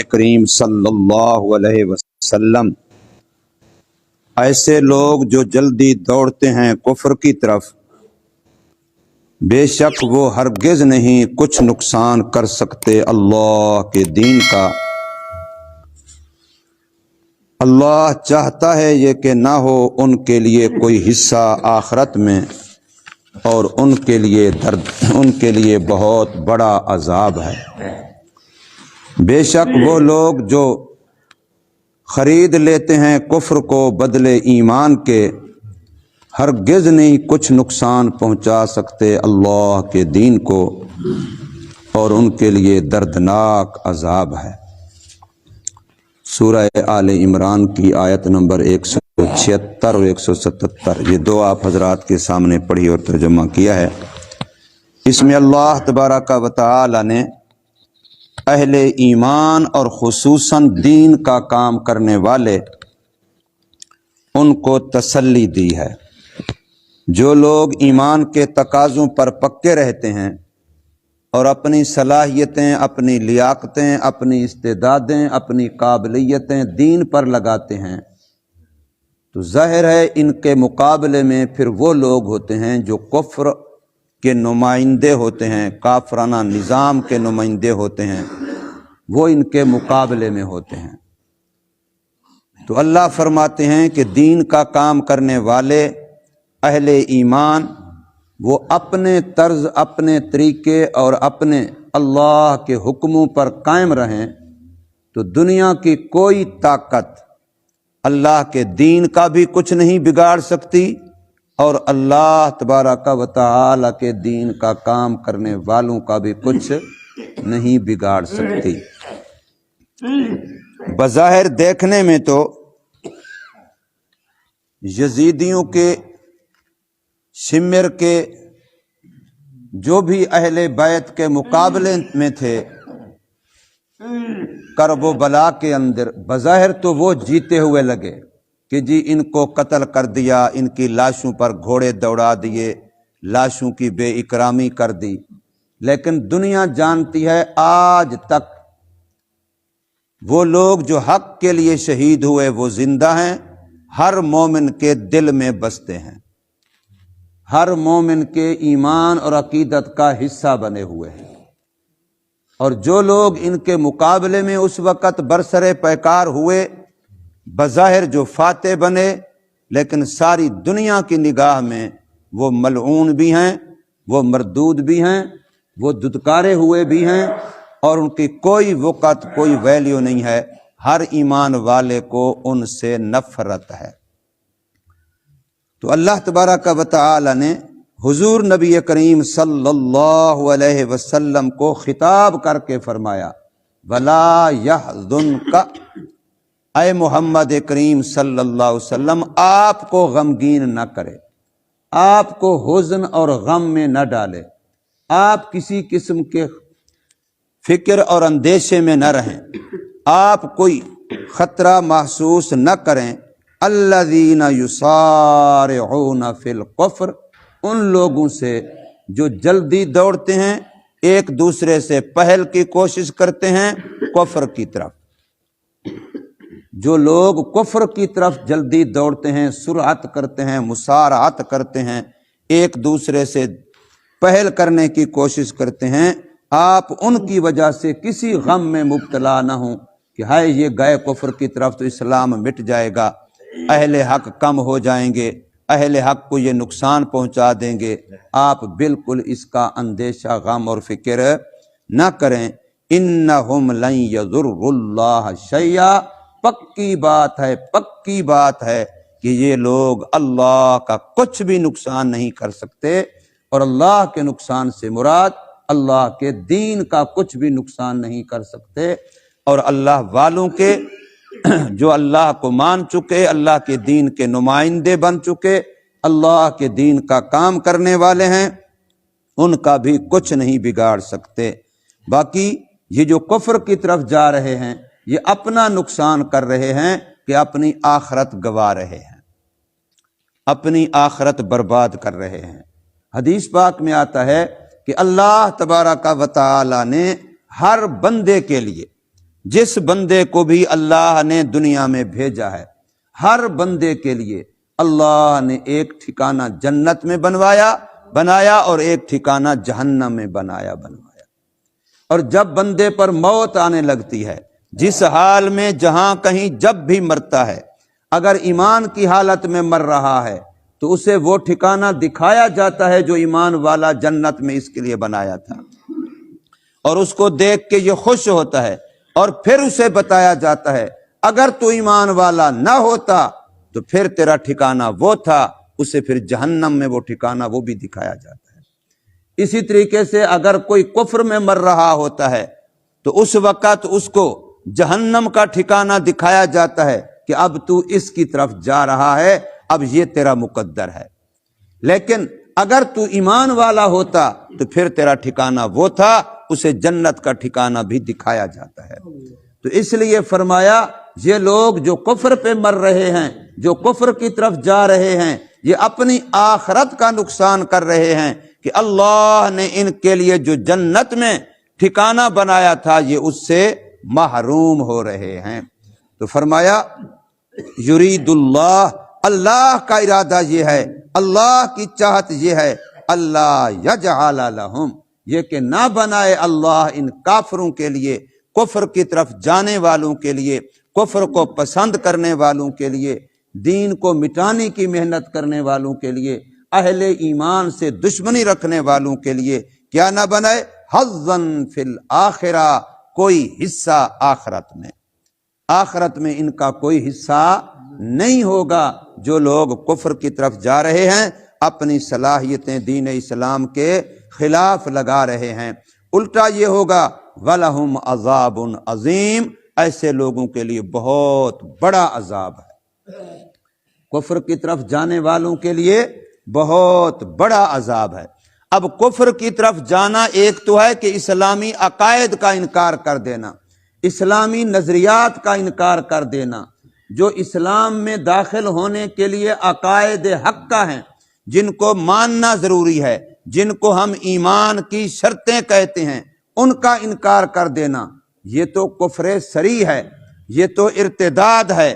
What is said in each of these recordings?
کریم صلی اللہ علیہ وسلم ایسے لوگ جو جلدی دوڑتے ہیں کفر کی طرف، بے شک وہ ہرگز نہیں کچھ نقصان کر سکتے اللہ کے دین کا۔ اللہ چاہتا ہے یہ کہ نہ ہو ان کے لیے کوئی حصہ آخرت میں، اور ان کے لیے بہت بڑا عذاب ہے۔ بے شک وہ لوگ جو خرید لیتے ہیں کفر کو بدلے ایمان کے، ہرگز نہیں کچھ نقصان پہنچا سکتے اللہ کے دین کو، اور ان کے لیے دردناک عذاب ہے۔ سورہ آل عمران کی آیت نمبر 176 اور 177، یہ دو آپ حضرات کے سامنے پڑھی اور ترجمہ کیا ہے۔ اس میں اللہ تبارک و تعالی نے اہل ایمان اور خصوصاً دین کا کام کرنے والے ان کو تسلی دی ہے۔ جو لوگ ایمان کے تقاضوں پر پکے رہتے ہیں اور اپنی صلاحیتیں، اپنی لیاقتیں، اپنی استعدادیں، اپنی قابلیتیں دین پر لگاتے ہیں، تو ظاہر ہے ان کے مقابلے میں پھر وہ لوگ ہوتے ہیں جو کفر کے نمائندے ہوتے ہیں، کافرانہ نظام کے نمائندے ہوتے ہیں، وہ ان کے مقابلے میں ہوتے ہیں۔ تو اللہ فرماتے ہیں کہ دین کا کام کرنے والے اہل ایمان وہ اپنے طرز، اپنے طریقے اور اپنے اللہ کے حکموں پر قائم رہیں تو دنیا کی کوئی طاقت اللہ کے دین کا بھی کچھ نہیں بگاڑ سکتی، اور اللہ تبارک و تعالی کے دین کا کام کرنے والوں کا بھی کچھ نہیں بگاڑ سکتی۔ بظاہر دیکھنے میں تو یزیدیوں کے، شمر کے، جو بھی اہل بیت کے مقابلے میں تھے کرب و بلا کے اندر، بظاہر تو وہ جیتے ہوئے لگے کہ جی ان کو قتل کر دیا، ان کی لاشوں پر گھوڑے دوڑا دیے، لاشوں کی بے اکرامی کر دی، لیکن دنیا جانتی ہے آج تک وہ لوگ جو حق کے لیے شہید ہوئے وہ زندہ ہیں، ہر مومن کے دل میں بستے ہیں، ہر مومن کے ایمان اور عقیدت کا حصہ بنے ہوئے ہیں۔ اور جو لوگ ان کے مقابلے میں اس وقت برسر پیکار ہوئے، بظاہر جو فاتح بنے، لیکن ساری دنیا کی نگاہ میں وہ ملعون بھی ہیں، وہ مردود بھی ہیں، وہ دھتکارے ہوئے بھی ہیں، اور ان کی کوئی وقت، کوئی ویلیو نہیں ہے۔ ہر ایمان والے کو ان سے نفرت ہے۔ تو اللہ تبارک و تعالی نے حضور نبی کریم صلی اللہ علیہ وسلم کو خطاب کر کے فرمایا، وَلَا يَحْزُنْكَ، اے محمد کریم صلی اللہ علیہ وسلم آپ کو غمگین نہ کرے، آپ کو حزن اور غم میں نہ ڈالے، آپ کسی قسم کے فکر اور اندیشے میں نہ رہیں، آپ کوئی خطرہ محسوس نہ کریں۔ الذین یسارعون فی الکفر، ان لوگوں سے جو جلدی دوڑتے ہیں، ایک دوسرے سے پہل کی کوشش کرتے ہیں کفر کی طرف۔ جو لوگ کفر کی طرف جلدی دوڑتے ہیں، سرعت کرتے ہیں، مسارعت کرتے ہیں، ایک دوسرے سے پہل کرنے کی کوشش کرتے ہیں، آپ ان کی وجہ سے کسی غم میں مبتلا نہ ہوں کہ ہائے یہ گئے کفر کی طرف تو اسلام مٹ جائے گا، اہل حق کم ہو جائیں گے، اہل حق کو یہ نقصان پہنچا دیں گے۔ آپ بالکل اس کا اندیشہ، غم اور فکر نہ کریں۔ انہم لن یضروا اللہ شیئا، پکی بات ہے، پکی بات ہے کہ یہ لوگ اللہ کا کچھ بھی نقصان نہیں کر سکتے، اور اللہ کے نقصان سے مراد اللہ کے دین کا کچھ بھی نقصان نہیں کر سکتے، اور اللہ والوں کے جو اللہ کو مان چکے، اللہ کے دین کے نمائندے بن چکے، اللہ کے دین کا کام کرنے والے ہیں، ان کا بھی کچھ نہیں بگاڑ سکتے۔ باقی یہ جو کفر کی طرف جا رہے ہیں، یہ اپنا نقصان کر رہے ہیں کہ اپنی آخرت گوا رہے ہیں، اپنی آخرت برباد کر رہے ہیں۔ حدیث پاک میں آتا ہے کہ اللہ تبارک و تعالی نے ہر بندے کے لیے، جس بندے کو بھی اللہ نے دنیا میں بھیجا ہے، ہر بندے کے لیے اللہ نے ایک ٹھکانہ جنت میں بنایا اور ایک ٹھکانہ جہنم میں بنایا۔ اور جب بندے پر موت آنے لگتی ہے، جس حال میں جہاں کہیں جب بھی مرتا ہے، اگر ایمان کی حالت میں مر رہا ہے تو اسے وہ ٹھکانہ دکھایا جاتا ہے جو ایمان والا جنت میں اس کے لیے بنایا تھا، اور اس کو دیکھ کے یہ خوش ہوتا ہے، اور پھر اسے بتایا جاتا ہے اگر تو ایمان والا نہ ہوتا تو پھر تیرا ٹھکانہ وہ تھا، اسے پھر جہنم میں وہ ٹھکانہ وہ بھی دکھایا جاتا ہے۔ اسی طریقے سے اگر کوئی کفر میں مر رہا ہوتا ہے تو اس وقت اس کو جہنم کا ٹھکانہ دکھایا جاتا ہے کہ اب تو اس کی طرف جا رہا ہے، اب یہ تیرا مقدر ہے۔ لیکن اگر تو ایمان والا ہوتا تو پھر تیرا ٹھکانہ وہ تھا، اسے جنت کا ٹھکانہ بھی دکھایا جاتا ہے۔ تو اس لیے فرمایا یہ لوگ جو کفر پہ مر رہے ہیں، جو کفر کی طرف جا رہے ہیں، یہ اپنی آخرت کا نقصان کر رہے ہیں کہ اللہ نے ان کے لیے جو جنت میں ٹھکانہ بنایا تھا یہ اس سے محروم ہو رہے ہیں۔ تو فرمایا یرید اللہ، اللہ کا ارادہ یہ ہے، اللہ کی چاہت یہ ہے، اللہ یجعل لہم، یہ کہ نہ بنائے اللہ ان کافروں کے لیے، کفر کی طرف جانے والوں کے لیے، کفر کو پسند کرنے والوں کے لیے، دین کو مٹانے کی محنت کرنے والوں کے لیے، اہل ایمان سے دشمنی رکھنے والوں کے لیے کیا نہ بنائے، حظًا فی الآخرہ، کوئی حصہ آخرت میں، آخرت میں ان کا کوئی حصہ نہیں ہوگا۔ جو لوگ کفر کی طرف جا رہے ہیں، اپنی صلاحیتیں دین اسلام کے خلاف لگا رہے ہیں، الٹا یہ ہوگا وَلَهُمْ عَذَابٌ عَظِيمٌ، ایسے لوگوں کے لیے بہت بڑا عذاب ہے۔ کفر کی طرف جانے والوں کے لیے بہت بڑا عذاب ہے۔ اب کفر کی طرف جانا ایک تو ہے کہ اسلامی عقائد کا انکار کر دینا، اسلامی نظریات کا انکار کر دینا، جو اسلام میں داخل ہونے کے لیے عقائد حق کا ہیں، جن کو ماننا ضروری ہے، جن کو ہم ایمان کی شرطیں کہتے ہیں، ان کا انکار کر دینا، یہ تو کفر صریح ہے، یہ تو ارتداد ہے،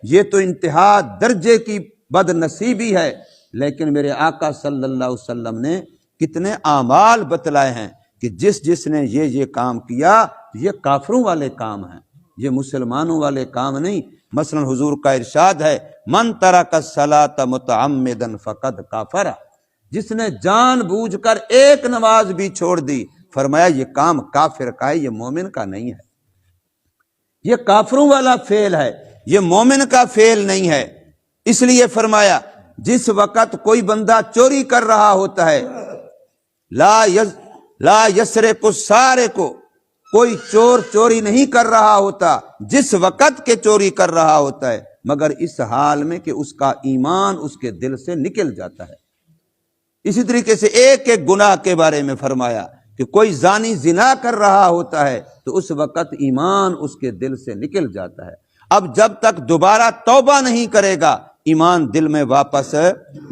یہ تو انتہا درجے کی بد نصیبی ہے۔ لیکن میرے آقا صلی اللہ علیہ وسلم نے کتنے اعمال بتلائے ہیں کہ جس نے یہ کام کیا یہ کافروں والے کام ہیں، یہ مسلمانوں والے کام نہیں۔ مثلا حضور کا ارشاد ہے من ترک الصلاۃ متعمدا فقد کفر، جس نے جان بوجھ کر ایک نماز بھی چھوڑ دی، فرمایا یہ کام کافر کا ہے، یہ مومن کا نہیں ہے، یہ کافروں والا فعل ہے، یہ مومن کا فعل نہیں ہے۔ اس لیے فرمایا جس وقت کوئی بندہ چوری کر رہا ہوتا ہے، لا یسرق السارق، کوئی چور چوری نہیں کر رہا ہوتا جس وقت کے چوری کر رہا ہوتا ہے، مگر اس حال میں کہ اس کا ایمان اس کے دل سے نکل جاتا ہے۔ اسی طریقے سے ایک ایک گناہ کے بارے میں فرمایا کہ کوئی زانی زنا کر رہا ہوتا ہے تو اس وقت ایمان اس کے دل سے نکل جاتا ہے۔ اب جب تک دوبارہ توبہ نہیں کرے گا ایمان دل میں واپس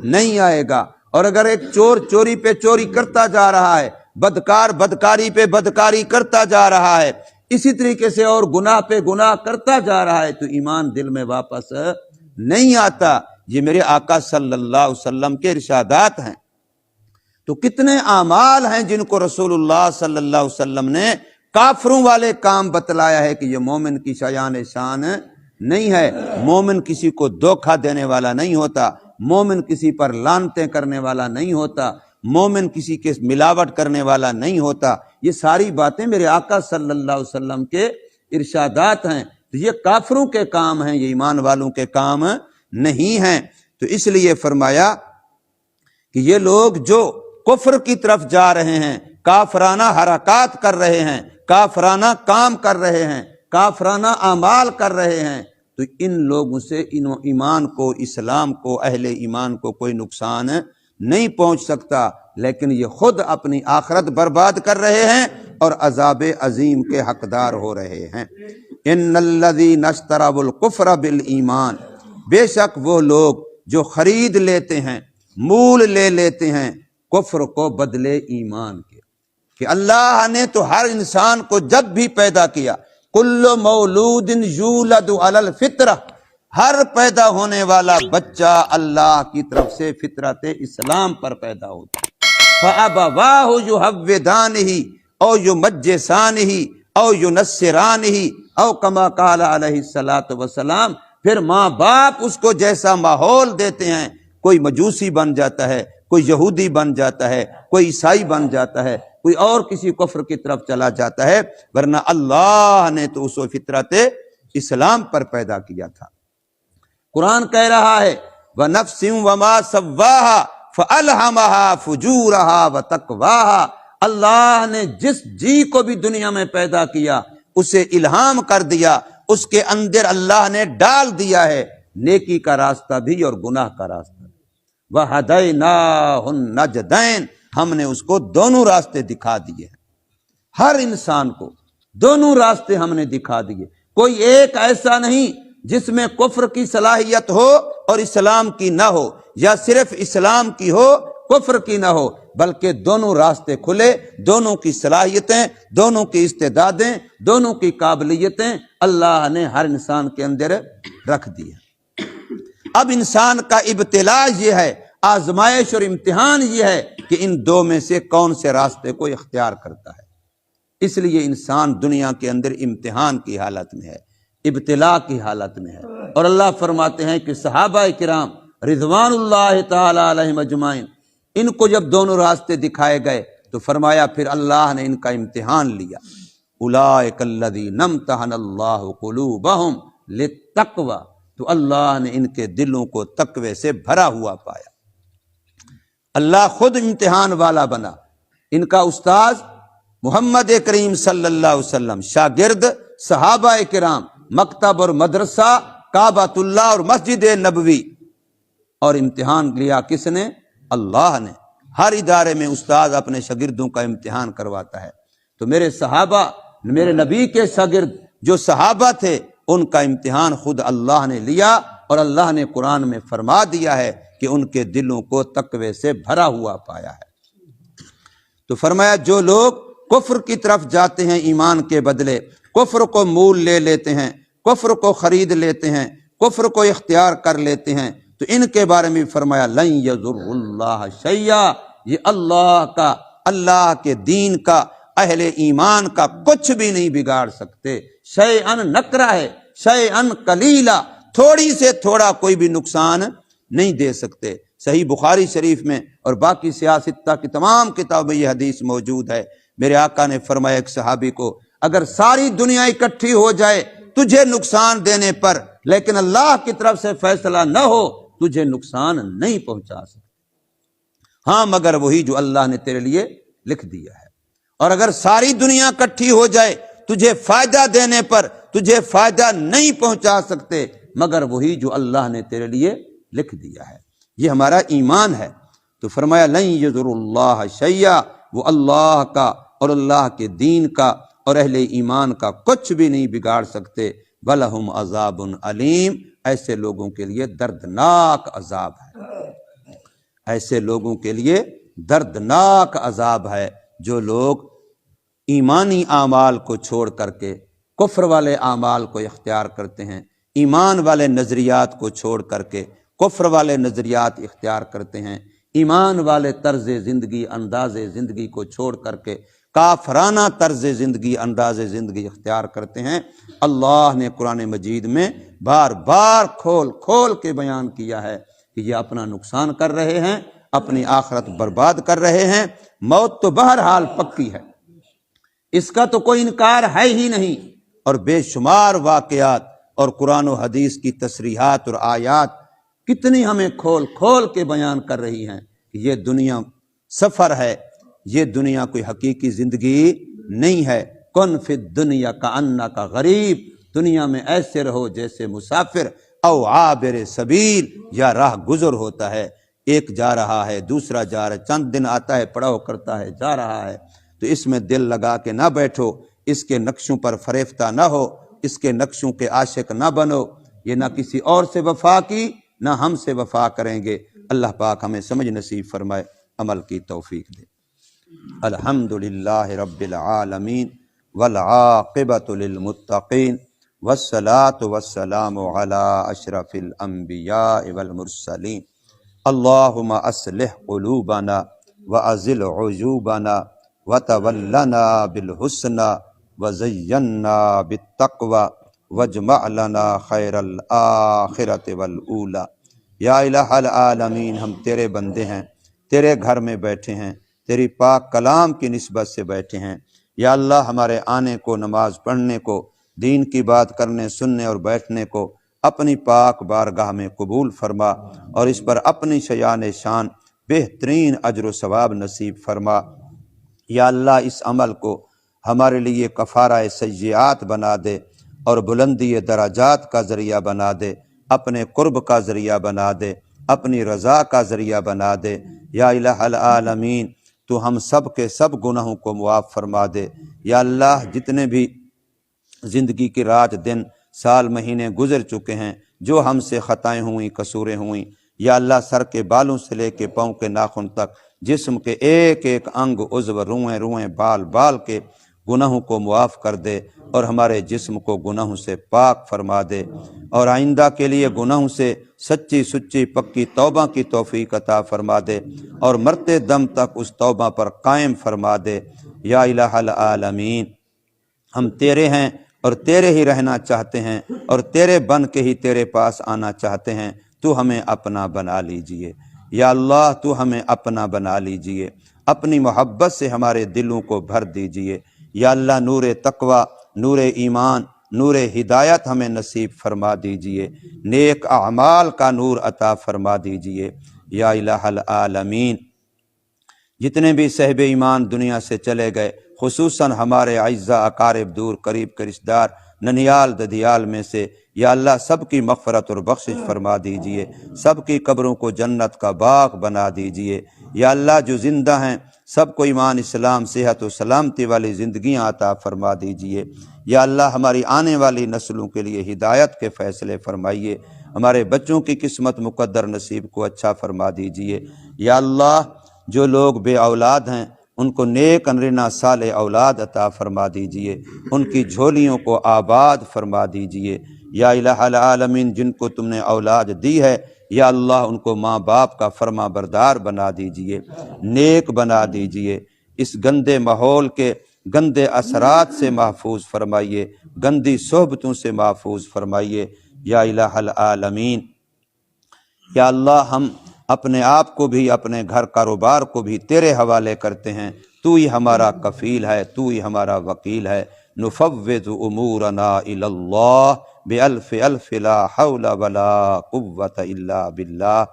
نہیں آئے گا۔ اور اگر ایک چور چوری پہ چوری کرتا جا رہا ہے، بدکار بدکاری پہ بدکاری کرتا جا رہا ہے، اسی طریقے سے اور گناہ پہ گناہ کرتا جا رہا ہے تو ایمان دل میں واپس نہیں آتا۔ یہ میرے آقا صلی اللہ علیہ وسلم کے ارشادات ہیں۔ تو کتنے اعمال ہیں جن کو رسول اللہ صلی اللہ علیہ وسلم نے کافروں والے کام بتلایا ہے کہ یہ مومن کی شایان شان نہیں ہے۔ مومن کسی کو دھوکہ دینے والا نہیں ہوتا، مومن کسی پر لعنتیں کرنے والا نہیں ہوتا، مومن کسی کے ملاوٹ کرنے والا نہیں ہوتا۔ یہ ساری باتیں میرے آقا صلی اللہ علیہ وسلم کے ارشادات ہیں۔ تو یہ کافروں کے کام ہیں، یہ ایمان والوں کے کام نہیں ہیں۔ تو اس لیے فرمایا کہ یہ لوگ جو کفر کی طرف جا رہے ہیں، کافرانہ حرکات کر رہے ہیں، کافرانہ کام کر رہے ہیں، کافرانہ اعمال کر رہے ہیں، تو ان لوگوں سے ایمان کو، اسلام کو، اہل ایمان کو کوئی نقصان نہیں پہنچ سکتا، لیکن یہ خود اپنی آخرت برباد کر رہے ہیں اور عذاب عظیم کے حقدار ہو رہے ہیں۔ ان الذین اشتروا الکفر بالایمان، بے شک وہ لوگ جو خرید لیتے ہیں، مول لے لیتے ہیں کفر کو بدلے ایمان کے، کہ اللہ نے تو ہر انسان کو جب بھی پیدا کیا، کل مولود یولد علی الفطرہ، ہر پیدا ہونے والا بچہ اللہ کی طرف سے فطرت اسلام پر پیدا ہوتا ہے۔ فَأَبَوَاهُ يُهَوِّدَانِهِ أَوْ يُمَجِّسَانِهِ أَوْ يُنَصِّرَانِهِ أَوْ كَمَا قَالَ عَلَيْهِ الصَّلَاةُ وَالسَّلَامُ، پھر ماں باپ اس کو جیسا ماحول دیتے ہیں، کوئی مجوسی بن جاتا ہے، کوئی یہودی بن جاتا ہے، کوئی عیسائی بن جاتا ہے، کوئی اور کسی کفر کی طرف چلا جاتا ہے، ورنہ اللہ نے تو اس کو فطرت اسلام پر پیدا کیا تھا۔ قرآن کہہ رہا ہے وَنَفْسٍ وَمَا سَوَّاهَا فَأَلْهَمَهَا فُجُورَهَا وَتَقْوَاهَا، اللہ نے جس جی کو بھی دنیا میں پیدا کیا اسے الہام کر دیا، اس کے اندر اللہ نے ڈال دیا ہے نیکی کا راستہ بھی اور گناہ کا راستہ بھی۔ وَهَدَيْنَاهُ النَّجْدَيْنِ، ہم نے اس کو دونوں راستے دکھا دیے ہیں، ہر انسان کو دونوں راستے ہم نے دکھا دیے، کوئی ایک ایسا نہیں جس میں کفر کی صلاحیت ہو اور اسلام کی نہ ہو، یا صرف اسلام کی ہو کفر کی نہ ہو، بلکہ دونوں راستے کھلے، دونوں کی صلاحیتیں، دونوں کی استعدادیں، دونوں کی قابلیتیں اللہ نے ہر انسان کے اندر رکھ دی ہیں۔ اب انسان کا ابتلاء یہ ہے، آزمائش اور امتحان یہ ہے کہ ان دو میں سے کون سے راستے کو اختیار کرتا ہے۔ اس لیے انسان دنیا کے اندر امتحان کی حالت میں ہے، ابتلاء کی حالت میں ہے، اور اللہ فرماتے ہیں کہ صحابہ کرام رضوان اللہ تعالی علیہم اجمعین، ان کو جب دونوں راستے دکھائے گئے تو فرمایا پھر اللہ نے ان کا امتحان لیا۔ اولئک الذین امتحن اللہ قلوبہم للتقوی، تو اللہ نے ان کے دلوں کو تقوی سے بھرا ہوا پایا، اللہ خود امتحان والا بنا۔ ان کا استاذ محمد کریم صلی اللہ علیہ وسلم، شاگرد صحابہ کرام، مکتب اور مدرسہ، کعبۃ اللہ اور مسجد نبوی، اور امتحان لیا کس نے؟ اللہ نے۔ ہر ادارے میں استاد اپنے شاگردوں کا امتحان کرواتا ہے، تو میرے صحابہ، میرے نبی کے شاگرد جو صحابہ تھے، ان کا امتحان خود اللہ نے لیا، اور اللہ نے قرآن میں فرما دیا ہے کہ ان کے دلوں کو تقوی سے بھرا ہوا پایا ہے۔ تو فرمایا جو لوگ کفر کی طرف جاتے ہیں ایمان کے بدلے، کفر کو مول لے لیتے ہیں، کفر کو خرید لیتے ہیں، کفر کو اختیار کر لیتے ہیں، تو ان کے بارے میں فرمایا لن یضر اللہ شیئا، یہ اللہ کا، اللہ کے دین کا، اہل ایمان کا کچھ بھی نہیں بگاڑ سکتے۔ شیئن نکرہ ہے، شیئن قلیلا، تھوڑی سے تھوڑا کوئی بھی نقصان نہیں دے سکتے۔ صحیح بخاری شریف میں اور باقی سیاستہ کی تمام کتابوں میں یہ حدیث موجود ہے۔ میرے آقا نے فرمایا ایک صحابی کو، اگر ساری دنیا اکٹھی ہو جائے تجھے نقصان دینے پر، لیکن اللہ کی طرف سے فیصلہ نہ ہو، تجھے نقصان نہیں پہنچا سکتے، ہاں مگر وہی جو اللہ نے تیرے لیے لکھ دیا ہے۔ اور اگر ساری دنیا اکٹھی ہو جائے تجھے فائدہ دینے پر، تجھے فائدہ نہیں پہنچا سکتے مگر وہی جو اللہ نے تیرے لیے لکھ دیا ہے۔ یہ ہمارا ایمان ہے۔ تو فرمایا لن یضر اللہ شیئا، وہ اللہ کا اور اللہ کے دین کا اور اہل ایمان کا کچھ بھی نہیں بگاڑ سکتے۔ وَلَهُمْ عَذَابٌ علیم، ایسے لوگوں کے لیے دردناک عذاب ہے، ایسے لوگوں کے لیے دردناک عذاب ہے جو لوگ ایمانی اعمال کو چھوڑ کر کے کفر والے اعمال کو اختیار کرتے ہیں، ایمان والے نظریات کو چھوڑ کر کے کفر والے نظریات اختیار کرتے ہیں، ایمان والے طرز زندگی، انداز زندگی کو چھوڑ کر کے کافرانہ طرز زندگی، انداز زندگی اختیار کرتے ہیں۔ اللہ نے قرآن مجید میں بار بار کھول کھول کے بیان کیا ہے کہ یہ اپنا نقصان کر رہے ہیں، اپنی آخرت برباد کر رہے ہیں۔ موت تو بہرحال پکی ہے، اس کا تو کوئی انکار ہے ہی نہیں، اور بے شمار واقعات اور قرآن و حدیث کی تصریحات اور آیات کتنی ہمیں کھول کھول کے بیان کر رہی ہیں کہ یہ دنیا سفر ہے، یہ دنیا کوئی حقیقی زندگی نہیں ہے۔ کن فی الدنیا کأنک غریب، دنیا میں ایسے رہو جیسے مسافر، او عابر سبیل، یا راہ گزر ہوتا ہے، ایک جا رہا ہے دوسرا جا رہا ہے، چند دن آتا ہے پڑاؤ کرتا ہے جا رہا ہے، تو اس میں دل لگا کے نہ بیٹھو، اس کے نقشوں پر فریفتہ نہ ہو، اس کے نقشوں کے عاشق نہ بنو، یہ نہ کسی اور سے وفا کی نہ ہم سے وفا کریں گے۔ اللہ پاک ہمیں سمجھ نصیب فرمائے۔ عمل کی توفیق دے۔ الحمدللہ رب العالمین والعاقبۃ للمتقین والصلاۃ والسلام علی اشرف الانبیاء والمرسلین۔ اللہم اصلح قلوبنا وازل عیوبنا وتولنا بالحسنى وزینا بالتقوى واجمع لنا خیر الآخرۃ والأولی۔ یا الہ العالمین، ہم تیرے بندے ہیں، تیرے گھر میں بیٹھے ہیں، تیری پاک کلام کی نسبت سے بیٹھے ہیں۔ یا اللہ، ہمارے آنے کو، نماز پڑھنے کو، دین کی بات کرنے، سننے اور بیٹھنے کو اپنی پاک بارگاہ میں قبول فرما، اور اس پر اپنی شیان شان بہترین اجر و ثواب نصیب فرما۔ یا اللہ، اس عمل کو ہمارے لیے کفارہ سیئات بنا دے اور بلندی درجات کا ذریعہ بنا دے، اپنے قرب کا ذریعہ بنا دے، اپنی رضا کا ذریعہ بنا دے۔ یا الہ العالمین، تو ہم سب کے سب گناہوں کو معاف فرما دے۔ یا اللہ، جتنے بھی زندگی کی رات دن سال مہینے گزر چکے ہیں، جو ہم سے خطائیں ہوئیں، قصوریں ہوئیں، یا اللہ، سر کے بالوں سے لے کے پاؤں کے ناخن تک، جسم کے ایک ایک انگ، عضو، روئیں بال بال کے گناہوں کو معاف کر دے، اور ہمارے جسم کو گناہوں سے پاک فرما دے، اور آئندہ کے لیے گناہوں سے سچی سچی پکی توبہ کی توفیق عطا فرما دے، اور مرتے دم تک اس توبہ پر قائم فرما دے۔ یا الہ العالمین، ہم تیرے ہیں اور تیرے ہی رہنا چاہتے ہیں، اور تیرے بن کے ہی تیرے پاس آنا چاہتے ہیں۔ تو ہمیں اپنا بنا لیجئے۔ یا اللہ، تو ہمیں اپنا بنا لیجئے، اپنی محبت سے ہمارے دلوں کو بھر دیجئے۔ یا اللہ، نور تقوی، نور ایمان، نور ہدایت ہمیں نصیب فرما دیجئے، نیک اعمال کا نور عطا فرما دیجئے۔ یا الہ العالمین، جتنے بھی صاحب ایمان دنیا سے چلے گئے، خصوصاً ہمارے اعزاء اقارب، دور قریب کے رشتہ دار، ننیال ددیال میں سے، یا اللہ، سب کی مغفرت اور بخشش فرما دیجئے، سب کی قبروں کو جنت کا باغ بنا دیجئے۔ یا اللہ، جو زندہ ہیں سب کو ایمان، اسلام، صحت و سلامتی والی زندگیاں عطا فرما دیجئے۔ یا اللہ، ہماری آنے والی نسلوں کے لیے ہدایت کے فیصلے فرمائیے، ہمارے بچوں کی قسمت مقدر نصیب کو اچھا فرما دیجئے۔ یا اللہ، جو لوگ بے اولاد ہیں ان کو نیک انرنا صالح اولاد عطا فرما دیجئے، ان کی جھولیوں کو آباد فرما دیجئے۔ یا الہ العالمین، جن کو تم نے اولاد دی ہے، یا اللہ، ان کو ماں باپ کا فرما بردار بنا دیجئے، نیک بنا دیجئے، اس گندے ماحول کے گندے اثرات سے محفوظ فرمائیے، گندی صحبتوں سے محفوظ فرمائیے۔ یا الہ العالمین، یا اللہ، ہم اپنے آپ کو بھی، اپنے گھر کاروبار کو بھی تیرے حوالے کرتے ہیں، تو ہی ہمارا کفیل ہے، تو ہی ہمارا وکیل ہے۔ نفوض امورنا الی اللہ بالف الف لا حول ولا قوۃ الا باللہ۔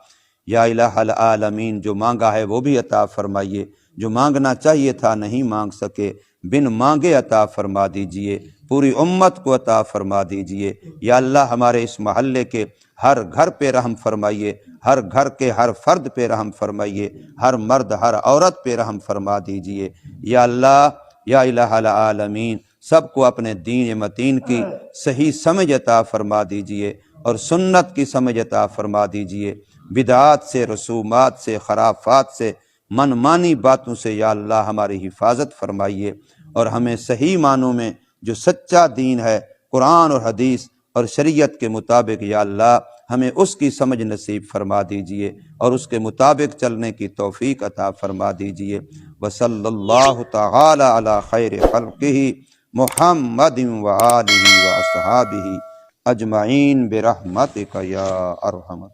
یا الہ العالمین، جو مانگا ہے وہ بھی عطا فرمائیے، جو مانگنا چاہیے تھا نہیں مانگ سکے، بن مانگے عطا فرما دیجئے، پوری امت کو عطا فرما دیجئے۔ یا اللہ، ہمارے اس محلے کے ہر گھر پہ رحم فرمائیے، ہر گھر کے ہر فرد پہ رحم فرمائیے، ہر مرد ہر عورت پہ رحم فرما دیجئے۔ یا اللہ، یا الہ العالمین، سب کو اپنے دین متین کی صحیح سمجھ عطا فرما دیجئے، اور سنت کی سمجھ عطا فرما دیجئے، بدعات سے، رسومات سے، خرافات سے، من مانی باتوں سے یا اللہ ہماری حفاظت فرمائیے، اور ہمیں صحیح معنوں میں جو سچا دین ہے، قرآن اور حدیث اور شریعت کے مطابق، یا اللہ ہمیں اس کی سمجھ نصیب فرما دیجئے، اور اس کے مطابق چلنے کی توفیق عطا فرما دیجئے۔ وصلی اللہ تعالی علی خیر خلقہ محمد وآلہ واصحابہ اجمعین برحمتک یا ارحم